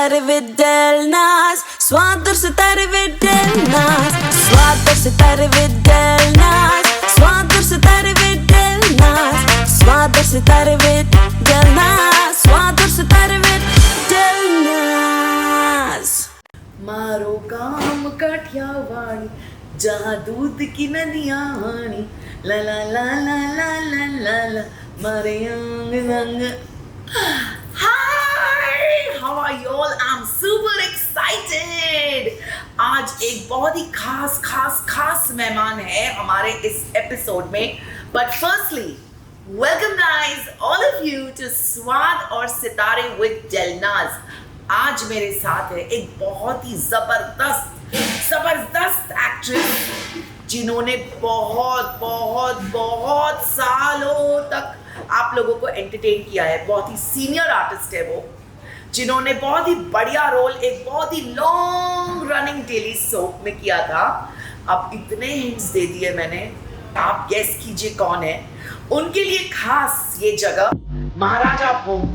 sitarre vid Delnas. Swadar sitarre vid Delnas. Swadar sitarre vid Delnas. Swadar sitarre vid Delnas. Swadar sitarre vid Delnas. Swadar sitarre vid Delnas. मारो काम काठियावाड़ी जहाँ दूध की नदियाँ हानी ला ला ला ला ला ला ला ला मारे अंग अंग. Hi, how are you all? I'm super excited. आज एक बहुत ही खास मेहमान है हमारे इस एपिसोड में. But firstly, welcome guys, all of you to स्वाद और सितारे with Delnaz. आज मेरे साथ है एक बहुत ही जबरदस्त एक्ट्रेस जिन्होंने बहुत सालों तक आप लोगों को एंटरटेन किया है. बहुत ही सीनियर आर्टिस्ट है वो, जिन्होंने बहुत ही बढ़िया रोल एक बहुत ही लॉन्ग रनिंग डेली सोप में किया था. अब इतने हिंट्स दे दिए मैंने, आप गेस कीजिए कौन है. उनके लिए खास ये जगह महाराजा भोग.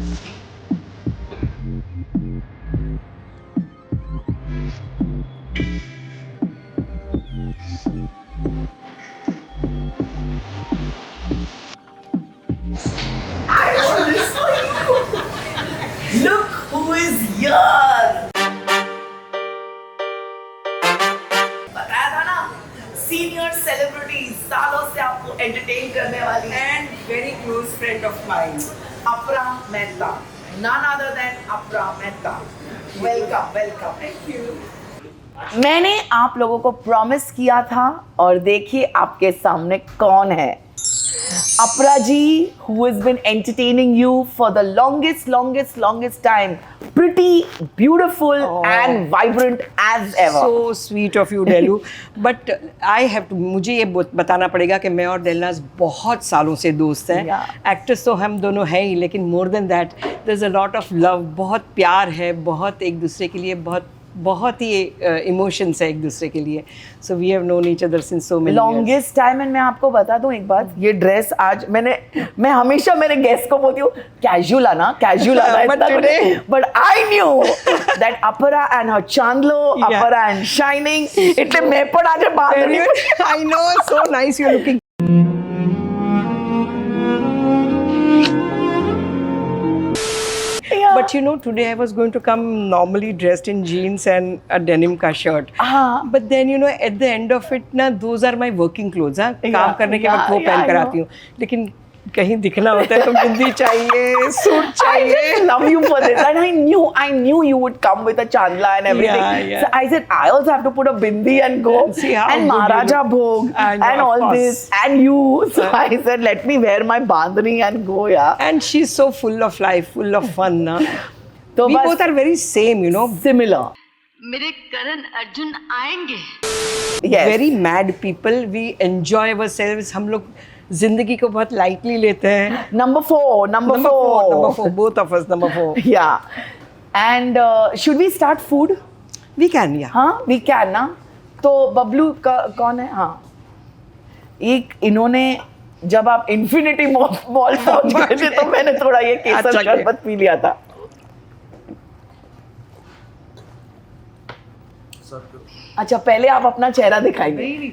Look who is here! बताया था ना, सीनियर सेलिब्रिटी सालों से आपको एंटरटेन करने वाली and very close friend of mine. अपरा मेहता. None other than अपरा मेहता. Welcome. Thank you. मैंने आप लोगों को प्रॉमिस किया था और देखिए आपके सामने कौन है. अपरा जी, who has been entertaining you for the longest time. Pretty, beautiful and vibrant as ever. So sweet of you, Delu. But I have to, मुझे ये बताना पड़ेगा कि मैं और डेलनाज बहुत सालों से दोस्त हैं. एक्टर्स तो हम दोनों हैं ही, लेकिन more than that, there's a lot of love. बहुत प्यार है, बहुत एक दूसरे के लिए बहुत ही इमोशंस है एक दूसरे के लिए. So we have known each other since so many longest time. And मैं आपको बता दूं एक बात, ये ड्रेस आज मैं हमेशा मेरे गेस्ट को बोलती हूँ कैजुअल आना बट आई न्यू दैट अपरा एंड हर चांदलो, अपरा एंड शाइनिंग, इतने मैं पण आज बात I know. So nice you looking. But you know, today I was going to come normally dressed in jeans and a denim ka shirt. But then you know, at the end of it, na those are my working clothes. काम करने के वक्त वो पहन कर आती हूँ. लेकिन कहीं दिखना होता है तो बिंदी चाहिए, सूट चाहिए. I just love you for this, and I knew you would come with a chandla and everything. So I said I also have to put a bindi and go. See how and Maharaja Bhog and all this and you. So I said let me wear my bandhani and go, yeah. And she's so full of life, full of fun, na. So we both are very same, you know. Similar. मेरे करण अर्जुन आएंगे. Yes. Very mad people. We enjoy ourselves. हम लोग जिंदगी को बहुत lightly लेते हैं. Number four. Both of us, number 4. Yeah. And should we start food? We can, yeah. हाँ, we can ना. तो बबलू का कौन है? हाँ. एक इन्होंने जब आप इन्फिनिटी मॉल पहुंच गए थे तो मैंने थोड़ा ये केसर शरबत पी लिया था. अच्छा, पहले आप अपना चेहरा दिखाएंगे.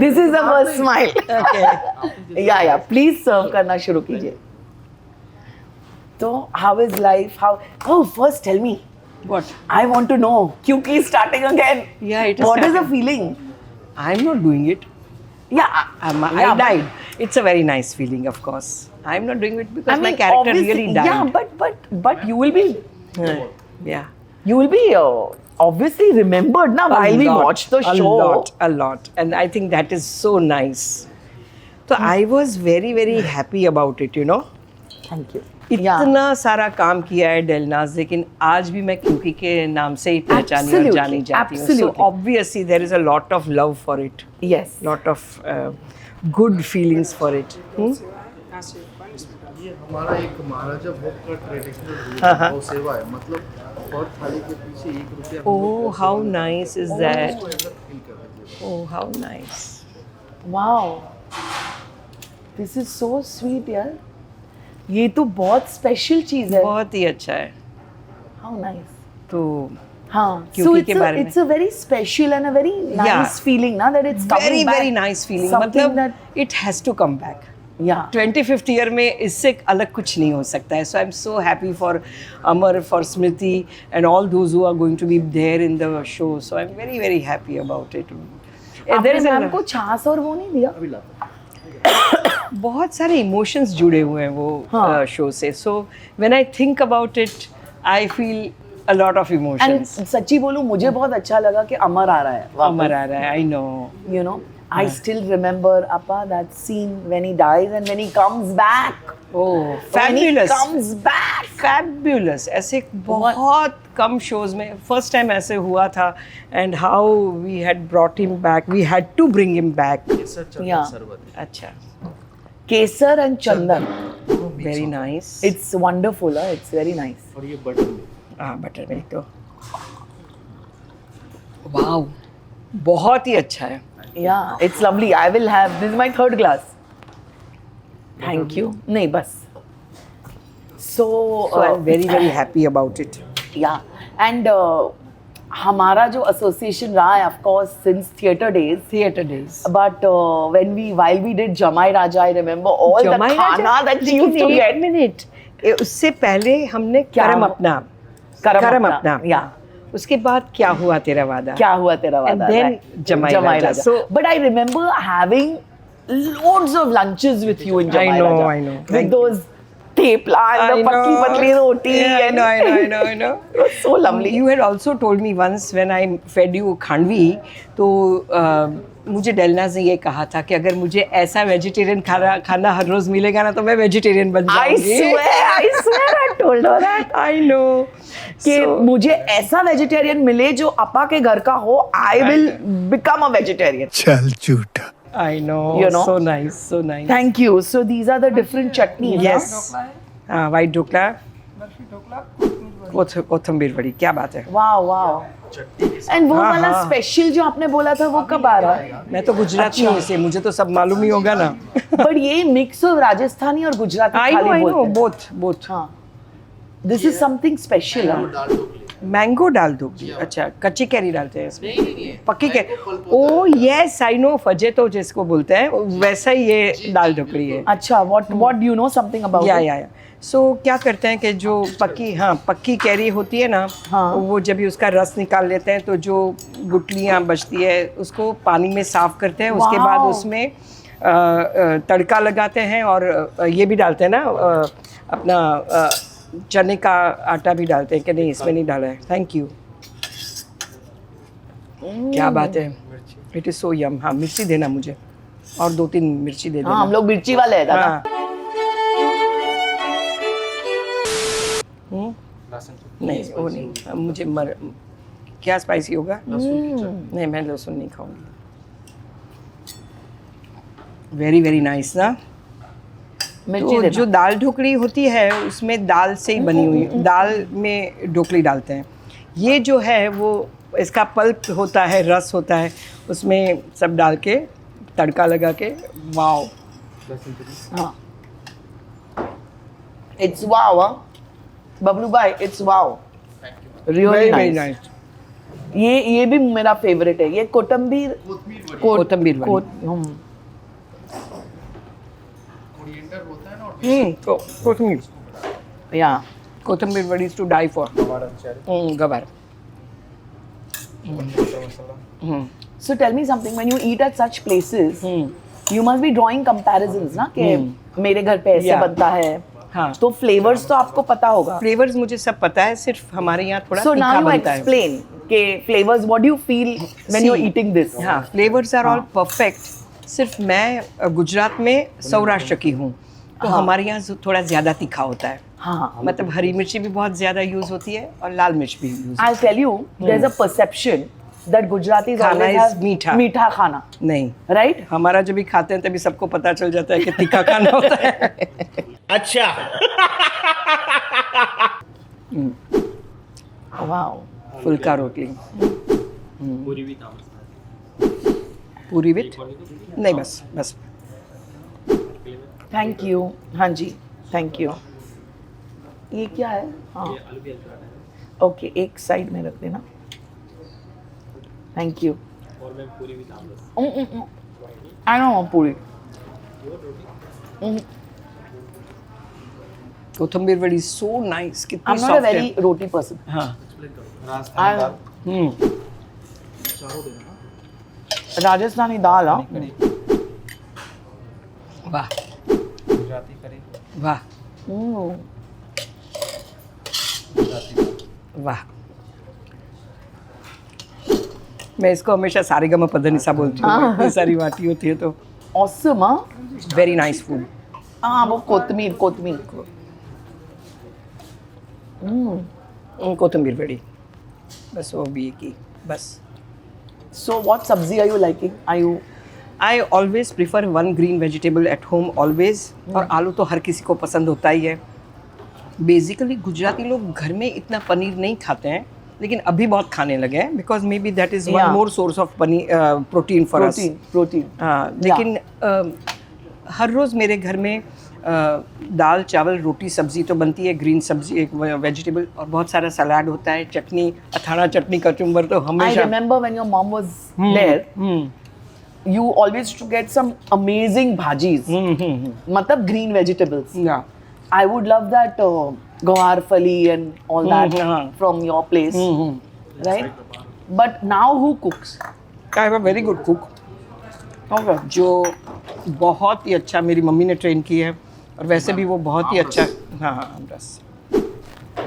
This is the first smile. Okay. Yeah. Please serve करना शुरू कीजिए. तो how is life? First tell me. What? I want to know. Kyunki is starting again. Yeah, it is. What is the starting. feeling? I'm not doing it. Yeah. I died. It's a very nice feeling, of course. I'm not doing it because my character really died. Yeah, but you will be. Yeah. You will be obviously remembered now while we watch the show. A lot. And I think that is so nice. So I was very, very happy about it, you know. Thank you. इतना सारा काम किया है डेलनाज, लेकिन आज भी मैं क्योंकि के नाम से ही पहचानी और जानी जाती हूँ. So obviously there is a lot of love for it. Yes. Lot of good feelings for it. ये हमारा एक महाराजा भोग का ट्रेडिशनल गौ सेवा है. मतलब और थाली के पीछे 1 रुपया. Oh, how nice is that? Oh, how nice. Wow. This is so sweet, yaar. ये तो बहुत स्पेशल चीज है. बहुत ही अच्छा है. How nice. तो हाँ, क्योंकि के बारे में it's a very special and a very nice feeling ना, that it's coming very back. very nice feeling. Something मतलब that it has to come back. yeah. 25th year में इससे अलग कुछ नहीं हो सकता है. So I am so happy for Amar, for Smriti and all those who are going to be there in the show. So I am very very happy about it. आपने ma'am को छाछ और वो नहीं दिया? अभी लाता. बहुत सारे इमोशंस जुड़े हुए हैं वो हाँ. शो से. So when I think about it I feel a lot of and emotions. सच्ची बोलूं मुझे बहुत अच्छा लगा कि अमर आ रहा है वापस. अमर आ रहा है. I know. You know, I still remember Appa, that scene when he dies and when he comes back. Oh, When he fabulous. comes back. Fabulous. ऐसे बहुत कम शोज में फर्स्ट टाइम ऐसे हुआ था. And how we had brought him back. We had to bring him back. केसर चंदन Yeah. शरबत. अच्छा. केसर एंड चंदन. Very nice. It's wonderful. It's very nice. और ये बटन. हाँ, बटर मिल्क तो वाओ बहुत ही अच्छा है. Yeah, it's lovely. I will have. This is my third glass. Thank you. नहीं बस. So I am very very happy about it. yeah, and हमारा जो association रहा है, of course, since theatre days. Theatre days. But while we did Jamai Raja, I remember all the khana that she used to get. Minute. उससे पहले हमने क्या करम हुआ? अपना. करम करम अपना, अपना. yeah. उसके बाद क्या हुआ तेरा वादा. क्या हुआ तेरा वादा? And then right. Jamai Raja. Raja. So- but I remember having loads of lunches with you in Jamai know, Raja. I know. With Thank those thepla and the patli patli roti. Yeah, and I know. It was so lovely. You had also told me once when I fed you khandvi, तो मुझे डेलनाज ने ये कहा था कि अगर मुझे ऐसा वेजिटेरियन खाना हर रोज मिलेगा ना तो मैं वेजिटेरियन बन I जाऊंगी. swear I told her that. I know. कि मुझे ऐसा वेजिटेरियन मिले जो अपा के घर का हो, I will become a vegetarian. चल झूठा. I know. You know? So nice, so nice. Thank you. So these are the different chutneys. Yes. White dhokla. कोथिंबीर वड़ी. क्या बात है. Wow, wow. And वो हाँ, वाला हाँ. स्पेशल जो आपने बोला था वो कब आ रहा है? मैं तो गुजराती हूँ इसे मुझे तो सब मालूम ही होगा ना. बट ये मिक्स ऑफ राजस्थानी और गुजराती I know, थाली I know. बोलते हैं. Both. हाँ. This is something special. दाल ढोकली. मैंगो डाल दो. अच्छा, कच्ची कैरी डालते हैं इसमें. पक्की कैरी. Oh yes I know. फजे तो जिसको बोलते हैं वैसा ही ये दाल ढोकली है. अच्छा, what do you know something about it? या. सो क्या करते हैं कि जो पक्की कैरी होती है ना, हाँ. वो जब भी उसका रस निकाल लेते हैं तो जो गुठलियाँ बचती है उसको पानी में साफ करते हैं. उसके बाद Wow. उसमें तड़का लगाते हैं और ये भी डालते हैं ना अपना चने का आटा भी डालते हैं कि नहीं इसमें नहीं डाला है. Thank you. क्या बात है. इट इज़ सो यम. हाँ मिर्ची देना मुझे और 2-3 मिर्ची दे देना. हाँ, हम लोग मिर्ची वाले हैं दादा. हाँ. नहीं वो नहीं मुझे क्या स्पाइसी होगा. नहीं मैं लहसुन नहीं खाऊंगी. वेरी वेरी नाइस ना. मिर्ची तो देना. जो दाल ढोकली होती है उसमें दाल से ही बनी हुई दाल में ढोकली डालते हैं. ये जो है वो इसका पल्प होता है, रस होता है, उसमें सब डाल के तड़का लगा के. वाओ. हाँ. It's wow, huh? बबलू भाई, it's wow. Really nice. ये भी मेरा फेवरेट है. ये कोथिंबीर कोथिंबीर वाली. कोरिएंडर होता है ना. तो कोथिंबीर. या कोथिंबीर वड़ी टू डाई फॉर. गवार. So tell me something, when you eat at such places, you must be drawing comparisons ना कि मेरे घर पे ऐसे Yeah. बनता है. हाँ. तो फ्लेवर्स तो आपको पता होगा. फ्लेवर्स मुझे सब पता है, सिर्फ हमारे यहाँ थोड़ा So now तीखा you बनता है. explain कि flavors, what do you feel when you're See, eating this? हाँ फ्लेवर्स आर ऑल परफेक्ट. सिर्फ मैं गुजरात में सौराष्ट्र की हूँ तो हमारे यहाँ थोड़ा ज़्यादा तीखा होता है. हाँ. मतलब हरी मिर्ची भी बहुत ज़्यादा यूज़ होती है और लाल मिर्च भी use. I'll tell you, there's a perception that Gujaratis खाना always is have मीठा. मीठा खाना, नहीं, right? हमारा जब भी खाते हैं तभी सबको पता चल जाता है कि तीखा खाना होता है. अच्छा. Wow. फुल्का रोटी. पूरी विथ नहीं बस. Thank you. हाँ जी. Thank you. ये क्या है? हाँ ओके, एक साइड में रख देना। Thank you. और मैं पूरी भी आमरस। आई नो पूरी। कोथिंबीर वड़ी सो नाइस, आई कितनी am not a soft very है। रोटी पर्सन। हाँ। राजस्थान दाल हम्म। चारों देना ना। राजस्थानी दाल। हाँ वाह गुजराती करी। वाह हम्म, वाह। मैं इसको हमेशा सारेगामा पधनिसा बोलती हूँ, इतनी सारी वाटी होती है तो। ऑसम। हाँ वेरी नाइस फूड। हाँ, वो कोतमीर। कोथिंबीर वड़ी बस, वो भी एक ही बस। So what sabzi are you liking? Are you I always prefer one green vegetable at home always. और आलू तो हर किसी को पसंद होता ही है। बेसिकली गुजराती लोग घर में इतना पनीर नहीं खाते हैं, लेकिन अभी बहुत खाने लगे हैं, because may be that is one Yeah. More source of paneer protein for us. Protein. हाँ, लेकिन हर रोज़ मेरे घर में दाल चावल रोटी सब्ज़ी तो बनती है, ग्रीन सब्ज़ी एक वेजिटेबल, और बहुत सारा सलाद होता है, चटनी, अथाना चटनी, कचुम्बर तो I हमेशा। remember when your mom was there, you always used to get some amazing bhajis. मतलब green vegetables. Yeah. I would love that gawar fali and all that हाँ. from your place, right? But now who cooks? I have a very good cook, Okay. जो बहुत ही अच्छा मेरी mummy ने train की है, और वैसे भी वो बहुत ही अच्छा। हाँ आमरस,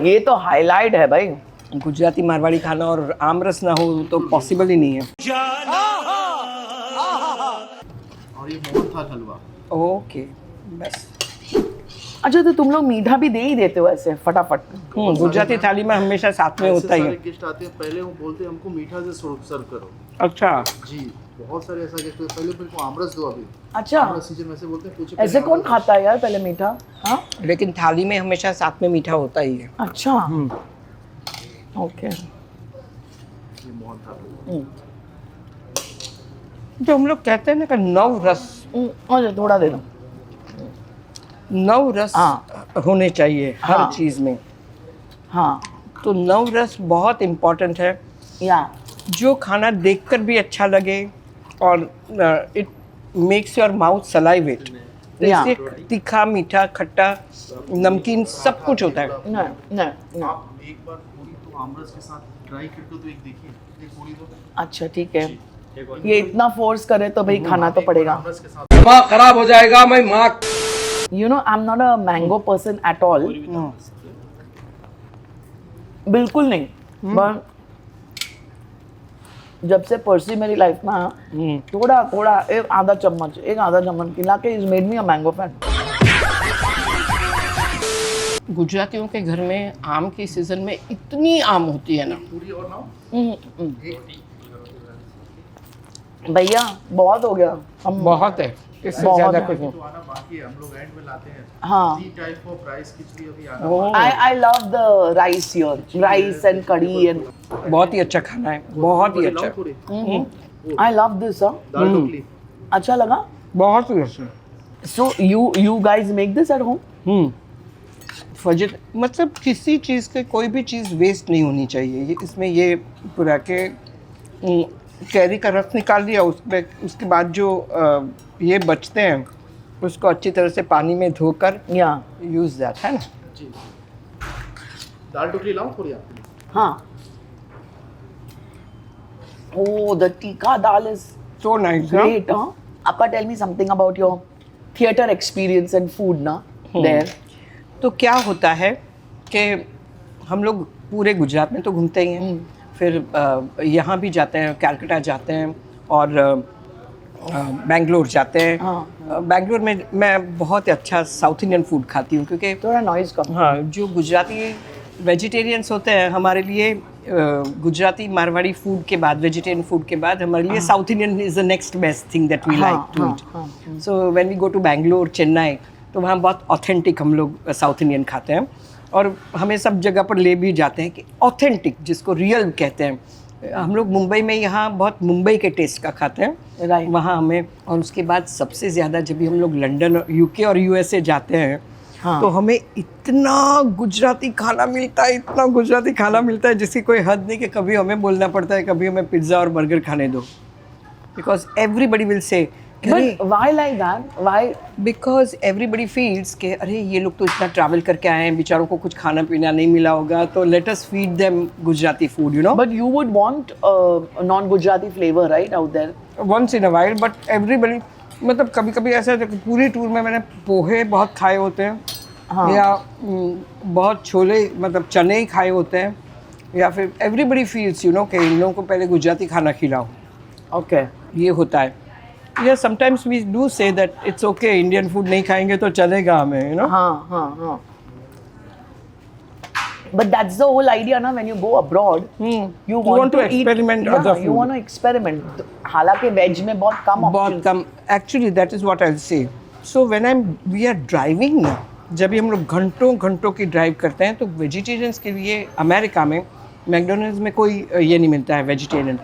ये तो हाईलाइट है भाई। गुजराती मारवाड़ी खाना और आमरस ना हो तो पॉसिबल ही नहीं है। और ये मोहन थाल हलवा। ओके बस। अच्छा, तो तुम लोग मीठा भी दे ही देते हो ऐसे फटाफट? गुजराती थाली में हमेशा साथ में ऐसे होता ही सारे है। गेस्ट आते हैं, पहले वो बोलते हैं हमको मीठा से सर्व करो। अच्छा। जी, बहुत सारे ऐसा गेस्ट होते हैं, पहले मेरे को आमरस दो अभी। अच्छा, आमरस सीजन में से बोलते हैं, पूछे ऐसे कौन खाता है यार पहले मीठा? हाँ लेकिन थाली में हमेशा साथ में मीठा होता ही है। अच्छा, ओके। ये मोहन थाल। जो हम लोग कहते हैं ना कि नव रस, अच्छा थोड़ा दे दो। नव रस हाँ। होने चाहिए हर हाँ। चीज़ में। हाँ तो नव रस बहुत इम्पोर्टेंट है, या जो खाना देखकर भी अच्छा लगे और it makes your mouth salivate. Yeah. इससे तीखा मीठा खट्टा नमकीन सब कुछ होता है। नहीं। आप एक बार पूरी तो आमरस के साथ ट्राई करके तो एक देखिए, एक पूरी तो अच्छा ठीक है, ये इतना फोर्स करे तो भाई खाना तो पड़ेगा। आमरस के साथ दिमाग खराब हो जाएगा। मैं माँ you know I am not a mango person at all, बिल्कुल नहीं। बट जब से पर्सी मेरी लाइफ में आया, थोड़ा एक आधा चम्मच खिला के is made me a mango fan. गुजरातियों के घर में आम की सीजन में इतनी आम होती है ना। पूरी और ना भैया बहुत हो गया, हम बहुत है, इससे बहुत ज़्यादा है। कुछ तो आना बाकी है, हम लोग एंड में लाते हैं। हाँ। 3 टाइप ऑफ राइस खिचड़ी अभी आना नहीं। I love the rice here, rice and curry and बहुत ही अच्छा खाना है, बहुत ही अच्छा, पूरी I love this. दाल ढोकली। अच्छा लगा? बहुत ही अच्छा। So you guys make this at home? फजर मतलब किसी चीज़ के कोई भी चीज़ वेस्ट नहीं होनी चाहिए। ये इसमें ये पूरा के कैरी का रस निकाल दिया, उसके बाद जो ये बचते हैं उसको अच्छी तरह से पानी में धोकर Yeah. यूज़ दैट, है ना। जी, दाल ढोकली लाऊं थोड़ी आपके लिए? हाँ। Oh, the tikka dal is so nice. great. Huh? Appa, tell me something about your theater experience and food na there. तो क्या होता है कि हम लोग पूरे गुजरात में तो घूमते ही हैं, फिर यहाँ भी जाते हैं, कलकत्ता जाते हैं और बेंगलोर जाते हैं। बेंगलोर में मैं बहुत अच्छा साउथ इंडियन फूड खाती हूँ, क्योंकि थोड़ा noise कम। हाँ, जो गुजराती वेजिटेरियंस होते हैं हमारे लिए, गुजराती मारवाड़ी फूड के बाद, वेजिटेरियन फूड के बाद हमारे लिए south Indian is the next best thing that we like to eat. So when we go to Bangalore, Chennai, तो वहाँ बहुत ऑथेंटिक हम लोग साउथ इंडियन खाते हैं, और हमें सब जगह पर ले भी जाते हैं कि ऑथेंटिक, जिसको रियल कहते हैं। हम लोग मुंबई में यहाँ बहुत मुंबई के टेस्ट का खाते हैं, Right. वहाँ हमें। और उसके बाद सबसे ज़्यादा जब भी हम लोग लंदन, यूके और यूएसए जाते हैं, तो हमें इतना गुजराती खाना मिलता है, इतना गुजराती खाना मिलता है जिसकी कोई हद नहीं, कि कभी हमें बोलना पड़ता है कभी हमें पिज्ज़ा और बर्गर खाने दो, because everybody will say, But why like that? Why? Because everybody feels कि अरे ये लोग तो इतना ट्रैवल करके आए हैं, बेचारों को कुछ खाना पीना नहीं मिला होगा, तो let us feed them Gujarati food, you know. But you would want non-Gujarati flavor, right, out there? Once in a while, but everybody, मतलब कभी कभी ऐसा है कि पूरी टूर में मैंने पोहे बहुत खाए होते हैं, हाँ. या बहुत छोले मतलब चने ही खाए होते हैं, या फिर एवरीबडी फील्स यू नो कि इन लोगों को पहले गुजराती खाना खिलाओ, Okay. ये होता है. या sometimes we do say that it's okay, Indian food नहीं खाएंगे तो चलेगा हमें, यू नो. हाँ. But that's the whole idea, na? When you go abroad, you want to to eat. experiment Yeah, other you food. want to experiment. हालांकि veg में बहुत कम बहुत options. कम. Actually that is what I say. So when we are driving ना, जब भी हम लोग घंटों घंटों की ड्राइव करते हैं, तो वेजिटेरियंस के लिए अमेरिका में मैकडोनल्ड्स में कोई ये नहीं मिलता है vegetarian.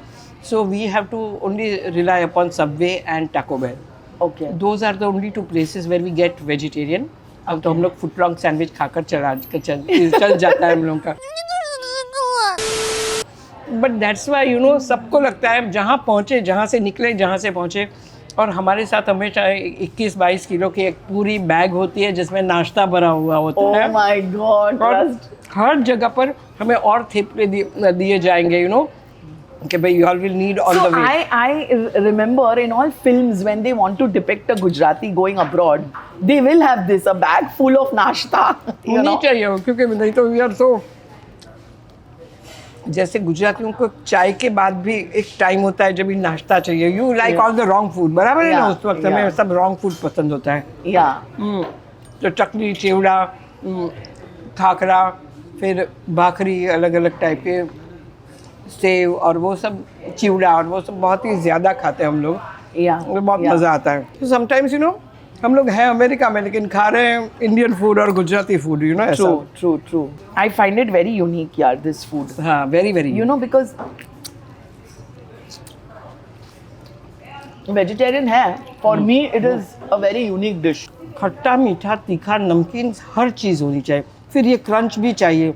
So we have to only rely upon Subway and Taco Bell. Okay. Those are the only two places where we get vegetarian. अब तो हम लोग फुटलॉन्ग सैंडविच खाकर चल जाता है हम लोगों का. But that's why you know, सबको लगता है जहाँ पहुँचे, जहाँ से निकले, जहाँ से पहुँचे. और हमारे साथ हमेशा 21-22 किलो की एक पूरी बैग होती है जिसमें नाश्ता भरा हुआ होता Oh है. my God. और Trust. हर जगह पर हमें और थेपले दिए जाएंगे, यू नो, कि भाई you all will need on So the way. I remember in all films when they want to depict a Gujarati going abroad, they will have this, a bag full of nashta. You नहीं know. चाहिए, क्योंकि नहीं तो we are सो, जैसे गुजरातियों को चाय के बाद भी एक टाइम होता है जब भी नाश्ता चाहिए. You like all the wrong food, बराबर है ना. Yeah, उस वक्त हमें yeah. सब रॉन्ग फूड पसंद होता है. Yeah. तो चकली, चिवड़ा, खाखरा, फिर भाखरी, अलग अलग टाइप के सेव, और वो सब चिवड़ा, और वो सब बहुत ही ज़्यादा खाते हैं हम लोग. Yeah. वो बहुत Yeah. मज़ा आता है. तो समटाइम्स यू नो, हम लोग हैं अमेरिका में लेकिन खा रहे हैं इंडियन फूड और गुजराती फूड, यू नो, ऐसा. True. I find it very unique, yaar, this food. हाँ, very very. You know, because vegetarian है, for me it is a very unique dish. खट्टा, मीठा, तीखा, नमकीन, हर चीज़ होनी चाहिए. फिर ये क्रंच भी चाहिए.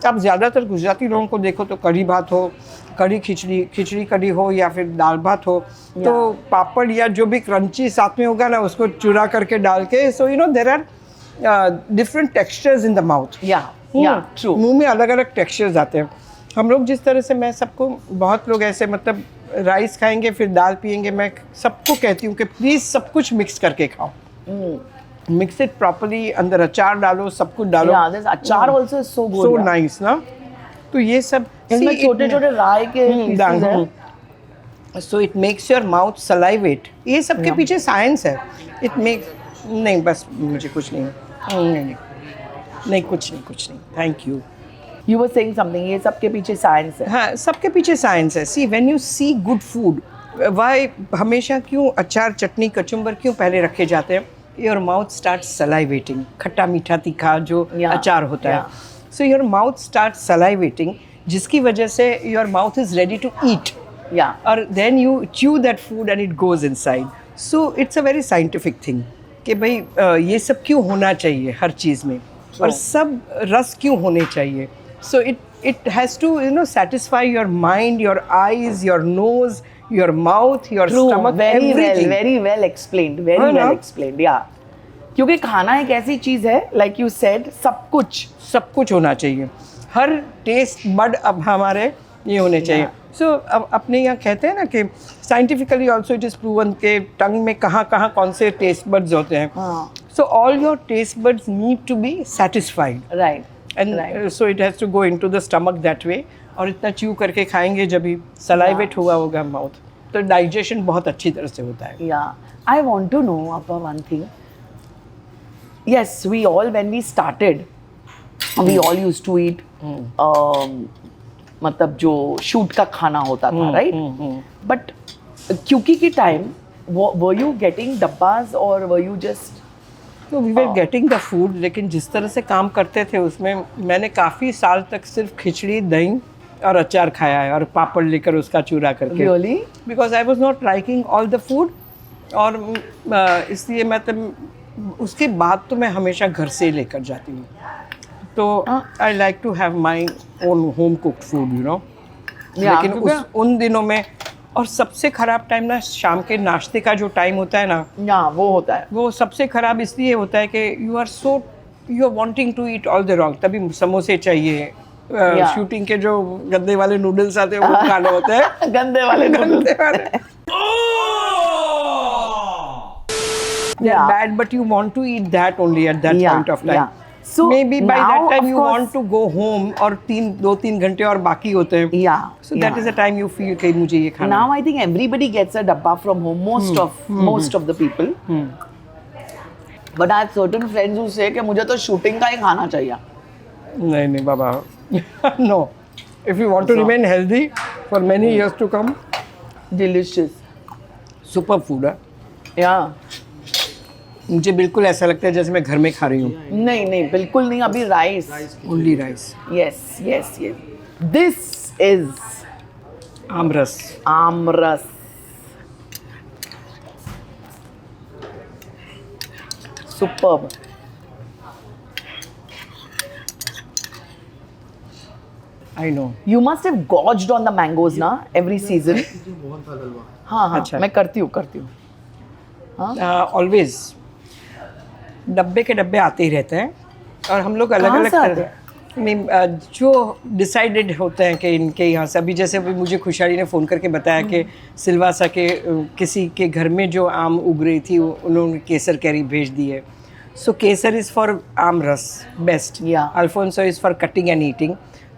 अब ज़्यादातर गुजराती लोगों को देखो तो कढ़ी भात हो, कढ़ी खिचड़ी कढ़ी हो, या फिर दाल भात हो, तो पापड़ या जो भी क्रंची साथ में होगा ना, उसको चूरा करके डाल के. So you know there are different textures in the mouth. Yeah, true. मुंह में अलग अलग टेक्सचर्स आते हैं. हम लोग जिस तरह से, मैं सबको, बहुत लोग ऐसे मतलब राइस खाएंगे फिर दाल पियेंगे, मैं सबको कहती हूँ कि प्लीज़ सब कुछ मिक्स करके खाओ. मिक्स इट प्रॉपर्ली, अंदर अचार डालो, सब कुछ डालो. Yeah, this achar also is so good. So yeah. Nice ना. तो ये सब इसमें छोटे-छोटे राई के pieces हैं. So it makes your mouth salivate. ये सब के पीछे साइंस है. इट मेक्स, नहीं बस मुझे कुछ नहीं, नहीं कुछ नहीं, thank you. You were saying something. ये सब के पीछे science है. हाँ, सबके पीछे साइंस है. See when you see good food, why हमेशा क्यों अचार, चटनी, कचुम्बर क्यों पहले रखे जाते हैं? Your mouth start salivating. खट्टा, मीठा, तीखा जो अचार होता है, so your mouth start salivating, जिसकी वजह से your mouth is ready to eat. Yeah. और then you chew that food and it goes inside. So it's a very scientific thing कि भाई ये सब क्यों होना चाहिए हर चीज़ में, और सब रस क्यों होने चाहिए. So it has to you know satisfy your mind, your eyes, your nose, your mouth, your True, stomach, everything. very well explained, very हाँ well ना? explained, yeah. क्योंकि खाना एक ऐसी चीज है, like you said, सब कुछ होना चाहिए. हर टेस्ट बड अब हमारे ये होने चाहिए. सो अब अपने यहाँ कहते हैं ना कि scientifically also it is proven के टंग में कहाँ कौन से टेस्ट बड्स होते हैं. So all your taste buds need to be satisfied, right? And so it has to go into the stomach that way. और इतना च्यू करके खाएंगे जब भी सलाइवेट हुआ होगा माउथ, तो डाइजेशन बहुत अच्छी तरह से होता है. Yeah, I want to know about one thing. Yes, we all, when we started, we all used to eat मतलब जो शूट का खाना होता था, right? But क्योंकि की time, were you getting dabbas or were you just? तो we were getting the food, लेकिन जिस तरह से काम करते थे उसमें मैंने काफ़ी साल तक सिर्फ खिचड़ी, दही और अचार खाया है, और पापड़ लेकर उसका चूरा करके. Really? Because I was not liking all the food, और इसलिए मतलब उसके बाद तो मैं हमेशा घर से लेकर जाती हूँ. तो I like to have my own home cooked food, you know. लेकिन उन दिनों में, और सबसे ख़राब टाइम ना शाम के नाश्ते का जो टाइम होता है ना, या वो होता है. वो सबसे ख़राब इसलिए होता है कि you are wanting to eat all the wrong. तभी समोसे चाहिए, शूटिंग के जो गंदे वाले नूडल्स आते हैं वो खाने होते हैं. गंदे वाले गंदे वाले. Yeah. Bad, but you want to eat that only at that point of time. Yeah. So maybe by now, that time of you course, want to go home और 2-3 घंटे और बाकी होते हैं. Yeah. So that is the time you feel कि मुझे ये खाना. Now I think everybody gets a dabba from home. Most of the people. But I have certain friends who say कि मुझे तो shooting का ही खाना चाहिए. नहीं बाबा. No. If you want to remain healthy for many years to come. Delicious. Super food है. Yeah. मुझे बिल्कुल ऐसा लगता है जैसे मैं घर में खा रही हूँ. नहीं बिल्कुल नहीं. अभी rice. Only rice. Yes. This is aamras. Aamras. Superb. I know. You must have gorged on the mangoes ना every season. मोहन थाल हलवा. हाँ अच्छा. मैं करती हूँ. ऑलवेज डब्बे के डब्बे आते ही रहते हैं और हम लोग अलग अलग से आते तरह जो डिसाइडेड होते हैं कि इनके यहाँ से. अभी जैसे अभी मुझे खुशहाली ने फ़ोन करके बताया कि सिलवासा के किसी के घर में जो आम उग रही थी उन्होंने केसर कैरी भेज दी है. सो केसर इज़ फॉर आम रस best. Alfonso is for cutting and eating.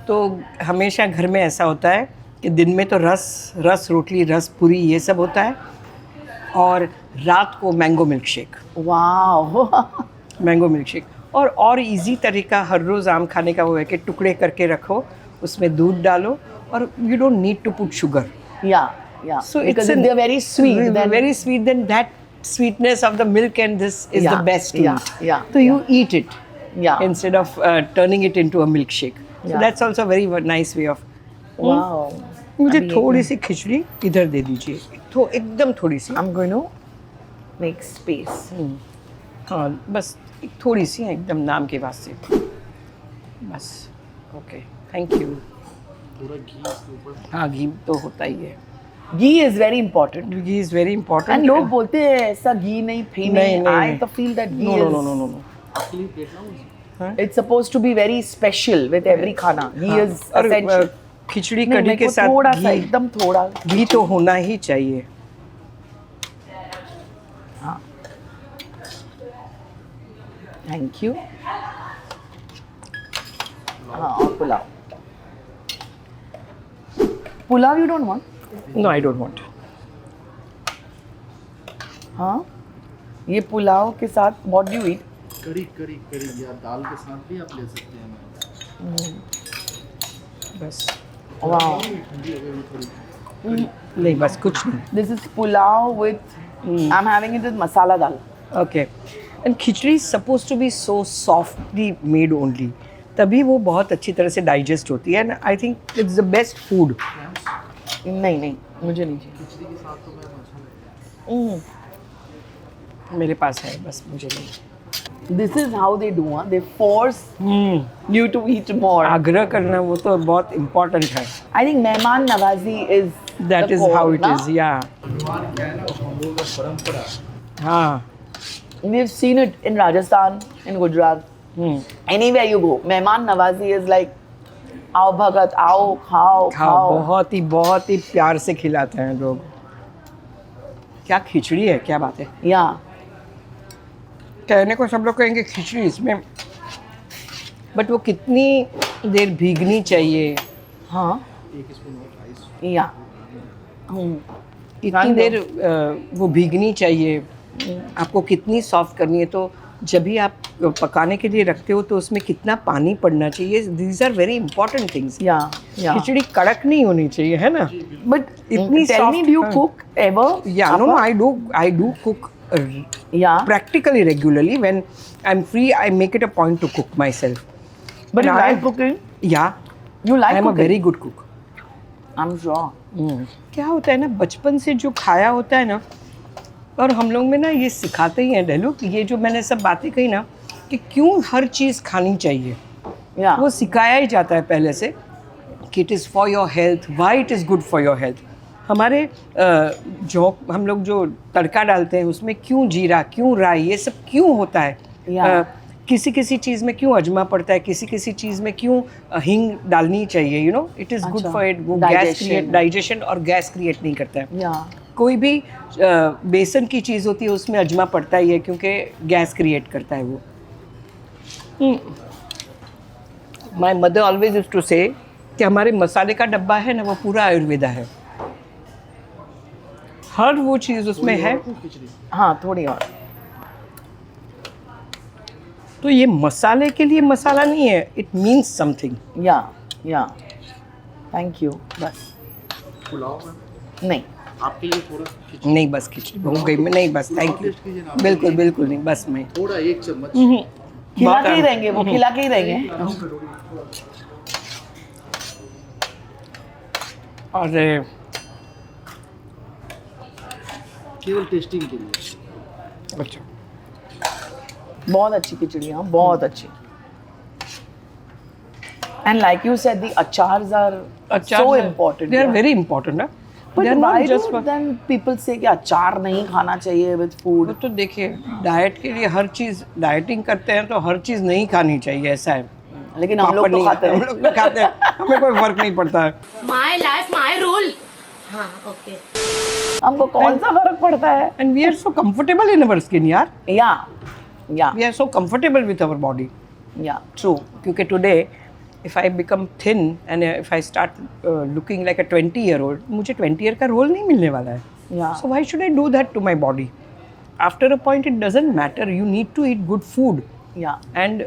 तो हमेशा घर में ऐसा होता है कि दिन में तो रस रोटली, रस पूरी, ये सब होता है, और रात को मैंगो मिल्क शेक. वाह. Mango milk shake. और इजी तरीका हर रोज़ आम खाने का वो है कि टुकड़े करके रखो, उसमें दूध डालो, और you don't need to put sugar. Yeah. So because it's they are very sweet. Very sweet. Then that sweetness of the milk and this is the best to eat. Yeah. So you eat it Yeah. instead of turning it into a milkshake. So Yeah. that's also a very nice way of. Wow. मुझे अभी थोड़ी सी खिचड़ी इधर दे दीजिए. तो एकदम थोड़ी सी. I'm going to make space. हाँ, बस थोड़ी सी एकदम नाम के वास्ते. बस. ओके. Thank you. पूरा घी इसके ऊपर. हाँ, घी तो होता ही है. Ghee is very important. Ghee is very important. And लोग बोलते हैं ऐसा घी नहीं फी नहीं. I तो feel that ghee is. No. आपके लिए प्लेट लाऊं? It's supposed to be very special with every खाना. Ghee is और essential. खिचड़ी नहीं, कढ़ी मेरे के को साथ थोड़ा सा घी. एकदम थोड़ा घी तो होना ही चाहिए. हाँ. Thank you. हाँ, और pulao. Pulao you don't want? No, I don't want. हाँ. ये पुलाव के साथ what do you eat? करी या दाल के साथ भी आप ले सकते हैं. बस. Wow. ठंडी हो गई थोड़ी. नहीं, बस कुछ नहीं. This is pulao with. I'm having it with masala dal. Okay. And khichdi is supposed to be so softly made only. तभी वो बहुत अच्छी तरह से डाइजेस्ट होती है. And I think it's the best food. नहीं मुझे नहीं चाहिए. खिचड़ी के साथ तो मैं मसाला. मेरे पास है, बस मुझे नहीं. This is how they do. They force you to eat more. आग्रह करना वो तो बहुत इम्पोर्टेंट है. I think mehman nawazi is. That the is core, how it na? is. Yeah. परिवार क्या है ना, हम लोगों का परंपरा. हाँ. We've seen it in Rajasthan, in Gujarat. Anywhere you go, mehman nawazi is like, आओ भगत, आओ खाओ. बहुत ही प्यार से खिलाते हैं लोग. क्या खिचड़ी है, क्या बात है. Yeah. कहने को सब लोग कहेंगे खिचड़ी इसमें, बट वो कितनी देर भीगनी चाहिए. हाँ. एक स्पून और राइस. Yeah. कितनी देर वो भीगनी चाहिए, आपको कितनी सॉफ्ट करनी है. तो जब भी आप पकाने के लिए रखते हो तो उसमें कितना पानी पड़ना चाहिए. These are very important things. Yeah. खिचड़ी कड़क नहीं होनी चाहिए, है ना. But इतनी tell me, do you soft, cook ever? Yeah, no, I do cook Yeah. practically regularly. When I'm free, I make it a point to cook myself. But you And like cooking? Yeah, You like I'm a cooking? very good cook. I'm sure. क्या होता है ना, बचपन से जो खाया होता है ना, और हम लोग में ना ये सिखाते ही हैं डेलू कि ये जो मैंने सब बातें कही ना कि क्यों हर चीज़ खानी चाहिए, Yeah. वो सिखाया ही जाता है पहले से कि it is for your health, why it is good for your health. हमारे जो हम लोग जो तड़का डालते हैं उसमें क्यों जीरा, क्यों राई, ये सब क्यों होता है? Yeah. किसी किसी चीज़ में क्यों अजमा पड़ता है, किसी किसी चीज़ में क्यों हींग डालनी चाहिए, you know, it is good अच्छा, फॉर इट, वो गैस क्रिएट, डाइजेशन और गैस क्रिएट नहीं करता है। Yeah. कोई भी बेसन की चीज़ होती है उसमें अजमा पड़ता ही है क्योंकि गैस क्रिएट करता है वो। My mother always used to say कि हमारे मसाले का डब्बा है ना वो पूरा आयुर्वेदा है, हर वो चीज़ उसमें है। खिचड़ी हाँ, थोड़ी और। तो ये मसाले के लिए मसाला नहीं है, इट मीन्स समथिंग। या थैंक यू। बस पुलाव में नहीं, आपके लिए थोड़ा खिचड़ी नहीं, बस खिचड़ी हो गई, मैं नहीं, बस थैंक यू, टेस्ट कीजिए ना। बिल्कुल बिल्कुल नहीं, बस मैं थोड़ा 1 चम्मच खिला के ही रहेंगे, वो खिला के ही रहेंगे। और केवल टेस्टिंग के लिए। अच्छा, बहुत अच्छी खिचड़ी, हाँ, बहुत अच्छी। And like you said, the achars are so important. They are yeah. Very important ना, But they are why not just do for, then people say कि अचार नहीं खाना चाहिए with वो food? तो देखिए डाइट के लिए हर चीज़, डाइटिंग करते हैं तो हर चीज़ नहीं खानी चाहिए, ऐसा है। लेकिन हम लोग पापड़ तो नहीं, खाते हम हैं। लोग तो खाते हैं, हमें कोई फर्क नहीं पड़ता है। My life, my rule. हाँ, okay. हमको कौन सा फर्क पड़ता है? And we are so comfortable in our skin यार, या we are so comfortable with our body. Yeah true, क्योंकि today if I become thin and if I start looking like a 20-year-old, मुझे 20 ईयर का role नहीं मिलने वाला है। या So why should I do that to my body? After a point, it doesn't matter. You need to eat good food या and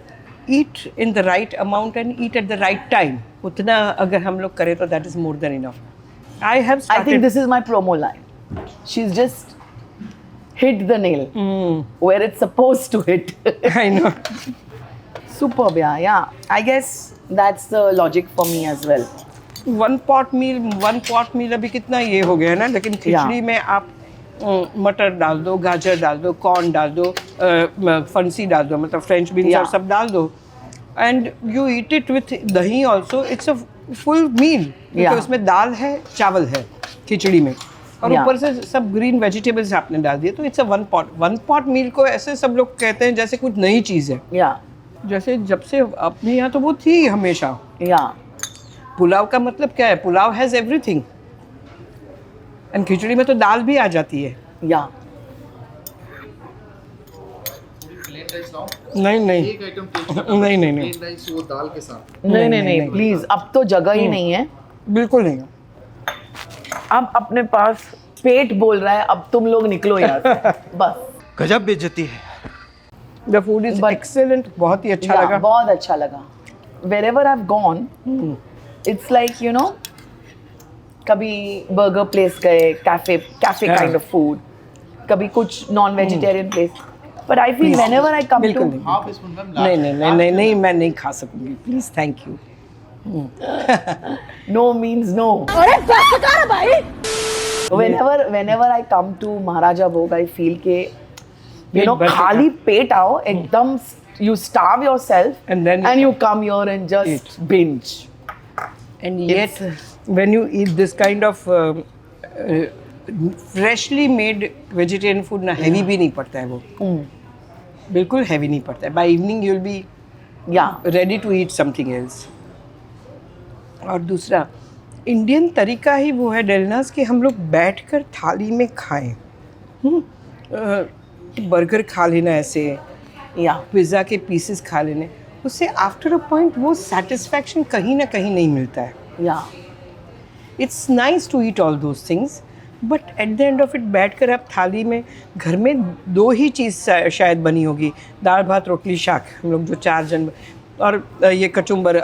eat in the right amount and eat at the right time. उतना अगर हम लोग करें तो that is more than enough. I have I started. think this is my promo line. She's just hit the nail where it's supposed to hit. I know. Superb, yeah. I guess that's the logic for me as well. one pot meal अभी कितना ये हो गया है ना, लेकिन खिचड़ी में आप मटर डाल दो, गाजर डाल दो, कॉर्न डाल दो, फंसी डाल दो, मतलब फ्रेंच बीन्स Yeah. और सब डाल दो, and you eat it with dahi also, it's a full meal, क्योंकि Yeah. उसमें दाल है, चावल है खिचड़ी में, और Yeah. ऊपर से सब ग्रीन वेजिटेबल्स आपने डाल दिए, तो it's a one pot meal को ऐसे सब लोग कहते हैं जैसे कुछ नई चीज़ है, Yeah. जैसे जब से अपने यहाँ तो वो थी हमेशा। Yeah. पुलाव का मतलब क्या है? पुलाव हैज़ एवरीथिंग, एंड खिचड़ी में तो दाल भी आ जाती है। Yeah. प्लेन राइस लाओ, नहीं नहीं एक आइटम टेस्ट नहीं नहीं नहीं, प्लेन राइस वो दाल के साथ। नहीं, प्लीज, अब तो जगह ही नहीं है। बिल्कुल नहीं। अब अपने पास पेट बोल रहा है, अब तुम लोग निकलो यहाँ से। बस। गजब बेइज्जती है। The food is But- excellent, बहुत ही अच्छा Yeah, लगा। बहुत अच्छा लगा। Wherever I've gone, it's like, you know, कभी बर्गर प्लेस गए, cafe Yeah. Kind of food, कभी कुछ non vegetarian place, but I feel whenever I come बिल्कुल to नहीं। हाफ स्पून मैम नहीं नहीं नहीं नहीं नहीं, मैं नहीं खा सकूंगी, please, thank you. no means no. whenever I come to Maharaja Bhog, I feel के you know, भर के खाली पेट आओ, एकदम you starve yourself And then you come here and just eat. binge. And yet when you eat this kind of freshly made vegetarian food ना, heavy भी नहीं पड़ता है वो, बिल्कुल heavy नहीं पड़ता है। By evening you'll be Yeah. ready to eat something else. और दूसरा इंडियन तरीका ही वो है डेलनास कि हम लोग बैठकर थाली में खाएं। बर्गर खा लेना ऐसे, Yeah. पिज़्ज़ा के पीसेस खा लेने, उससे आफ्टर अ पॉइंट वो सेटिस्फैक्शन कहीं ना कहीं नहीं मिलता है। Yeah. It's nice to eat all those things, but at the end of it बैठकर आप थाली में, घर में 2 ही चीज़ शायद बनी होगी, दाल भात रोटली शाक, हम लोग जो 4 जन, और ये कचुम्बर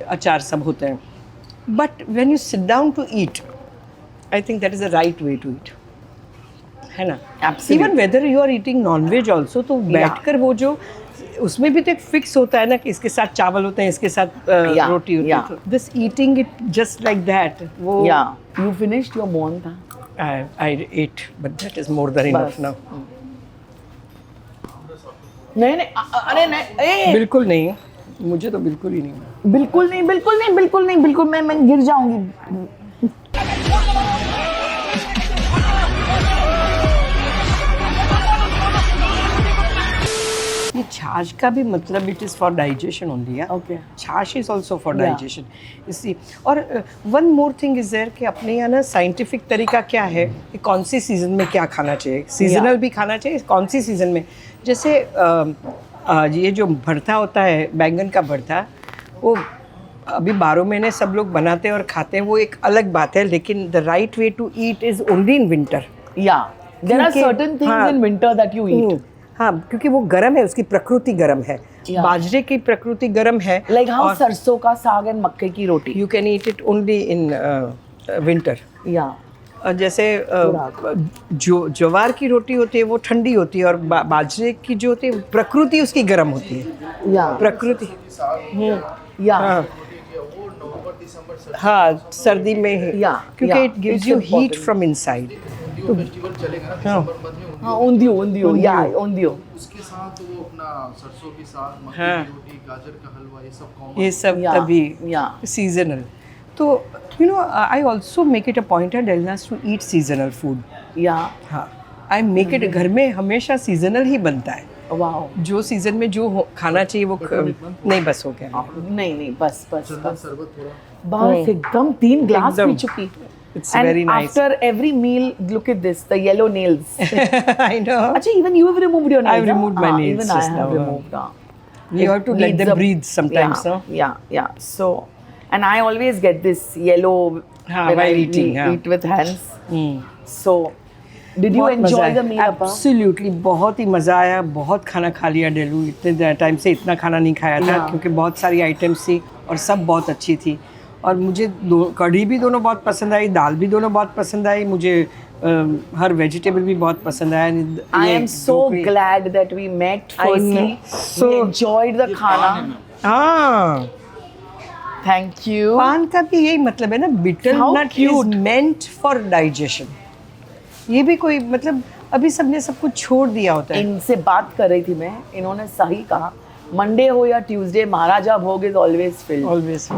अचार सब होते हैं, but when you sit down to eat, I think that is the right way to eat, है ना? Absolutely. Even whether you are eating non veg also, तो बैठकर वो जो उसमें भी तो एक फिक्स होता है ना कि इसके साथ चावल होते हैं, इसके साथ Yeah, रोटी होती है, yeah. तो this eating it just like that, वो Yeah. You finished your mohan tha? I ate, but that is more than enough बस। now. नहीं नहीं अरे नहीं ए बिल्कुल नहीं, मुझे तो बिल्कुल ही नहीं। बिल्कुल नहीं बिल्कुल नहीं बिल्कुल नहीं बिल्कुल मैं गिर जाऊंगी। ये छाछ का भी मतलब it is for digestion only. Okay. छाछ is also for Yeah. Digestion. इसलिए और one more thing is there कि अपने यहाँ ना साइंटिफिक तरीका क्या है कि कौन सी सीज़न में क्या खाना चाहिए। Seasonal Yeah. भी खाना चाहिए, कौन सी सीज़न में। जैसे ये जो भरता होता है, बैंगन का भरता, वो अभी 12 महीने सब लोग बनाते हैं और खाते हैं, वो एक अलग बात है, लेकिन the right way to eat is only in winter. Yeah there are क्योंकि- सर्टेन थिंग्स हाँ। In winter that you eat हाँ, क्योंकि वो गर्म है, उसकी प्रकृति गर्म है। Yeah. बाजरे की प्रकृति गर्म है। लाइक हाउ और सरसों का साग एंड मक्के की रोटी। you can eat it only in winter. या जैसे जो ज्वार की रोटी होती है वो ठंडी होती है, और बाजरे की जो होती है प्रकृति उसकी गर्म होती है। या प्रकृति या हाँ वो नवंबर दिसंबर सर्दी हाँ, सर्दी में ही, Yeah, क्योंकि yeah, it gives it's you heat important. From inside. Festival चलेगा ना हाँ। दिसंबर मंथ में, हाँ ओंधियो या ओंधियो उसके साथ वो अपना सरसों के साथ मक्की हाँ। की रोटी, गाजर का हलवा, ये सब कॉमन। ये सब Yeah, तभी yeah. सीजनल। तो you know I also make it a point at Delnas to eat seasonal food. या हाँ, आई मेक इट, घर में हमेशा सीजनल ही बनता है। वाओ जो सीजन में जो खाना चाहिए वो नहीं, बस हो गया। नहीं बस बस चंदन बस शरबत थोड़ा बस एकदम 3 ग्लास एकदम। पी चुकी। It's very And nice. after every meal, look at this, the yellow nails. I know. Actually, even you have removed your nails. I've removed my nails Even I just have now, removed. You have to let needs them a- breathe sometimes, yeah, no? Yeah. So, and I always get this yellow हाँ, when while I eating, हाँ. eat with hands. Hmm. So, did you बहुत मज़ा enjoy आया। the meal, Appa? Absolutely, बहुत ही मज़ा आया। बहुत खाना खा लिया डेलू, इतने टाइम से इतना खाना नहीं खाया था। Yeah. क्योंकि बहुत सारी आइटम्स थी और सब बहुत अच्छी थी। और मुझे कढ़ी भी दोनों बहुत पसंद आई, दाल भी दोनों बहुत पसंद आई। मुझे हर वेजिटेबल भी बहुत पसंद आया। I am so glad that we met. I know. Firstly, So- we enjoyed the khana. हाँ, Thank you. पान का भी यही मतलब है ना, बिटर How नट cute. Is meant for digestion. ये भी कोई मतलब अभी सबने सब कुछ छोड़ दिया होता है। इनसे बात कर रही थी मैं, इन्होंने सही कहा। मंडे हो या ट्यूसडे, महाराजा भोग is always field. Always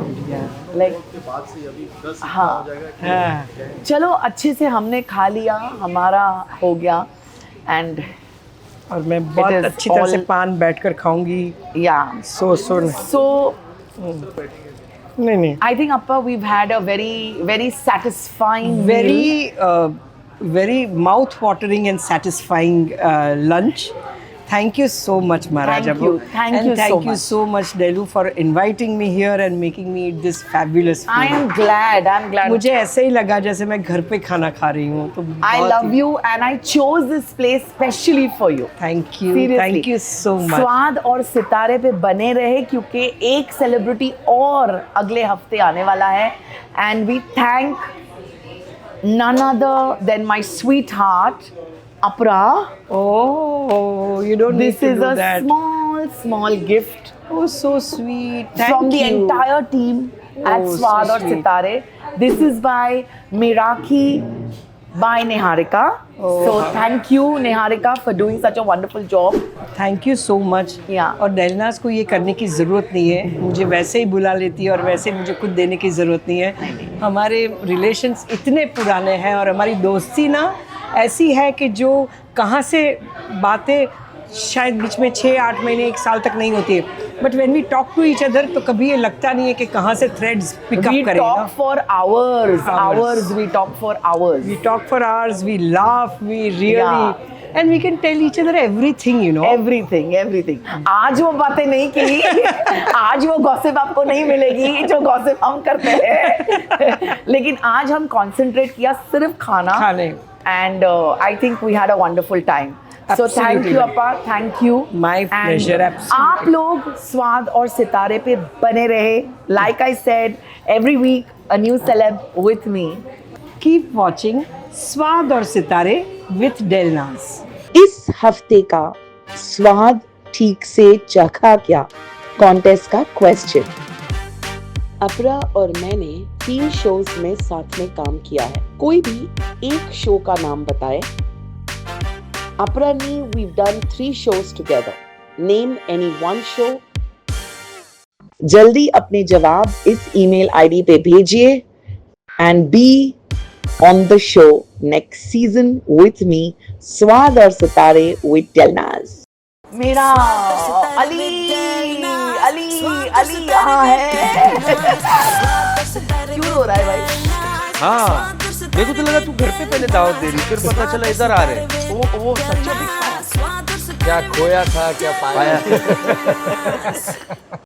like के बाद से अभी 10 हाँ। हो जाएगा कि हाँ, चलो अच्छे से हमने खा लिया, हमारा हो गया। एंड और मैं बहुत is अच्छी तरह से all- पान बैठकर खाऊंगी। या सो सो नहीं, I think Appa we've had a very satisfying meal. very mouth watering and satisfying lunch. Thank you so much, Maharaja. Thank you. Thank and you so thank you much. so much, Delu, for inviting me here and making me eat this fabulous food. I am glad. मुझे ऐसे ही लगा जैसे मैं घर पे खाना खा रही हूँ। तो I love you and I chose this place specially for you. Thank you. Seriously. Thank you so much. स्वाद और सितारे पे बने रहे, क्योंकि एक सेलिब्रिटी और अगले हफ्ते आने वाला है। And we thank none other than my sweetheart Apra. Oh, you don't This need to is do a that. small gift Oh, so sweet. Thank from the you. entire team at Oh, so Swad और sweet. Sitare. This is by Miraki by Niharika. Oh. So thank you Niharika for doing such a wonderful job. Thank you so much. Yeah. और डेलनास को ये करने की ज़रूरत नहीं है, मुझे वैसे ही बुला लेती है और वैसे मुझे कुछ देने की ज़रूरत नहीं है। हमारे रिलेशंस इतने पुराने हैं और हमारी दोस्ती ना ऐसी है कि जो कहाँ से बातें शायद बीच में 6-8 महीने 1 साल तक नहीं होती है, but when we talk to each other तो कभी ये लगता नहीं है कि कहाँ से थ्रेड्स पिकअप We करेगा। talk for hours. Hours. We talk for hours. We talk for hours, we laugh, we really Yeah. and we can tell each other everything, you know. Everything. आज वो बातें नहीं की, आज वो गॉसिप आपको नहीं मिलेगी जो गॉसिप हम करते हैं। लेकिन आज हम कंसंट्रेट किया सिर्फ खाने। And I think we had a wonderful time. So thank Absolutely. You Appa, thank you. My pleasure, absolutely. आप लोग स्वाद और सितारे पे बने रहे। Like I said, every week a new celeb with me. Keep watching स्वाद और सितारे with डेलनास। इस हफ्ते का स्वाद ठीक से चखा क्या कॉन्टेस्ट का क्वेश्चन। अपरा और मैंने 3 शोज में साथ में काम किया है। कोई भी एक शो का नाम बताए। अपरा ने we've done 3 shows together. Name any one show. जल्दी अपने जवाब इस ईमेल आईडी पे भेजिए and be on the show next season with me, स्वाद और सितारे with Delnaz. मेरा अली अली अली यहाँ है। क्यों रो रहा है भाई? हाँ मेरे को तो लगा तू घर पे पहले दावत दे रही, फिर पता चला इधर आ रहे। वो सच्चा बिग फैन। क्या खोया था क्या पाया।